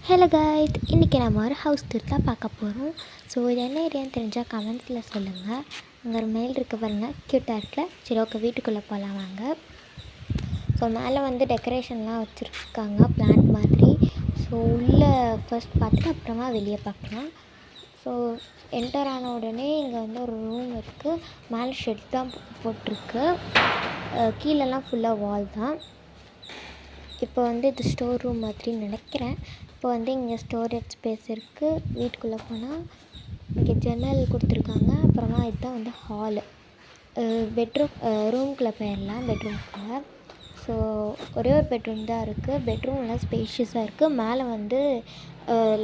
Hello guys, இன்றைக்கி நம்ம ஒரு ஹவுஸ் டூர் தான் பார்க்க போகிறோம். ஸோ இது என்ன ஏரியான்னு தெரிஞ்சால் கமெண்ட்ஸில் சொல்லுங்கள். அங்கே ஒரு மேல் இருக்க பாருங்கள், க்யூட்டாக இருக்குல்ல. சரி, ஓகே, வீட்டுக்குள்ளே போகலாம் வாங்க. ஸோ மேலே வந்து டெக்கரேஷன்லாம் வச்சுருக்காங்க, பிளான்ட் மாதிரி. ஸோ உள்ளே ஃபர்ஸ்ட் பார்த்துட்டு அப்புறமா வெளியே பார்க்கலாம். ஸோ என்டர் ஆன உடனே இங்கே வந்து ஒரு ரூம் இருக்குது. மேலே ஷெட் தான் போட்டிருக்கு. கீழெல்லாம் ஃபுல்லாக வால் தான். இப்போ வந்து இது ஸ்டோர் ரூம் மாதிரி நினைக்கிறேன். இப்போ வந்து இங்கே ஸ்டோரேஜ் ஸ்பேஸ் இருக்குது. வீட்டுக்குள்ளே போனால் இங்கே ஜன்னல் கொடுத்துருக்காங்க. அப்புறமா இதுதான் வந்து ஹாலு. பெட்ரூம் ரூம்குள்ளே போயிடலாம். பெட்ரூம்குள்ளே ஸோ ஒரே ஒரு பெட்ரூம் தான் இருக்குது. பெட்ரூம் எல்லாம் ஸ்பேஷியஸாக இருக்குது. மேலே வந்து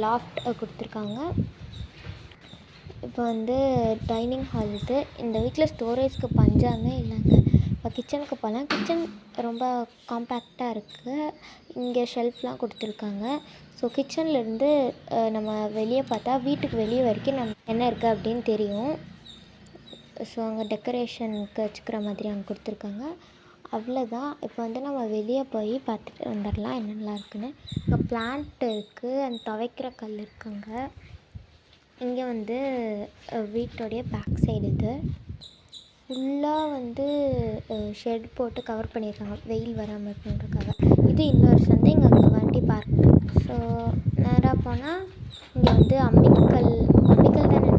லாஃப்ட் கொடுத்துருக்காங்க. இப்போ வந்து டைனிங் ஹால் இது. இந்த வீட்டில் ஸ்டோரேஜ்க்கு பஞ்சாமே இல்லைங்க. இப்போ கிச்சனுக்கு போகலாம். கிச்சன் ரொம்ப காம்பேக்டாக இருக்குது. இங்கே ஷெல்ஃப்லாம் கொடுத்துருக்காங்க. ஸோ கிச்சன்லேருந்து நம்ம வெளியே பார்த்தா வீட்டுக்கு வெளியே வரைக்கும் நம்ம என்ன இருக்குது அப்படின்னு தெரியும். ஸோ அங்கே டெக்கரேஷனுக்கு வச்சுக்கிற மாதிரி அங்கே கொடுத்துருக்காங்க. அவ்வளோதான். இப்போ வந்து நம்ம வெளியே போய் பார்த்துட்டு வந்துடலாம் என்னென்னலாம் இருக்குதுன்னு. இங்கே பிளான்ட் இருக்குது, அந்த துவைக்கிற கல் இருக்குங்க. இங்கே வந்து வீட்டோடைய பேக் சைடு இது ஃபுல்லாக வந்து ஷெட் போட்டு கவர் பண்ணியிருக்காங்க, வெயில் வராமல் இருக்கணுன்றக்காக. இது இன்னொரு சந்தை. இங்கே அங்கே வண்டி பார்க். ஸோ நேராக போனால் இங்கே வந்து அம்மிக்கல் தானே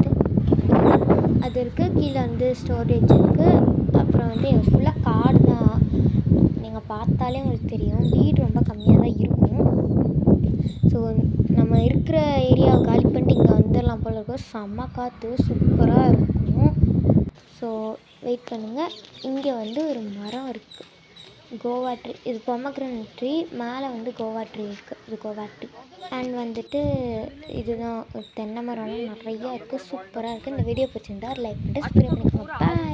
அது இருக்குது. கீழே வந்து ஸ்டோரேஜ் இருக்குது. அப்புறம் வந்து ஃபுல்லாக காடு தான். நீங்கள் பார்த்தாலே உங்களுக்கு தெரியும், வீடு ரொம்ப கம்மியாக தான் இருக்கும். ஸோ நம்ம இருக்கிற ஏரியாவை காலி பண்ணிட்டு இங்கே வந்துடலாம் போல இருக்கும். செம்ம காற்று, சூப்பராக இருக்கும். ஸோ வெயிட் பண்ணுங்கள். இங்கே வந்து ஒரு மரம் இருக்குது, கோவா ட்ரீ. இது பொமக்ரனட் ட்ரீ. மேலே வந்து கோவா ட்ரீ இருக்குது. இது கோவா ட்ரீ. அண்ட் வந்துட்டு இதுதான் தென்னை மரம்லாம் நிறையா இருக்குது. சூப்பராக இருக்குது. இந்த வீடியோ பிடிச்சிருந்தா லைக் பண்ணிட்டு சப்ஸ்கிரைப் பண்ணிக்கோங்க. பாய்.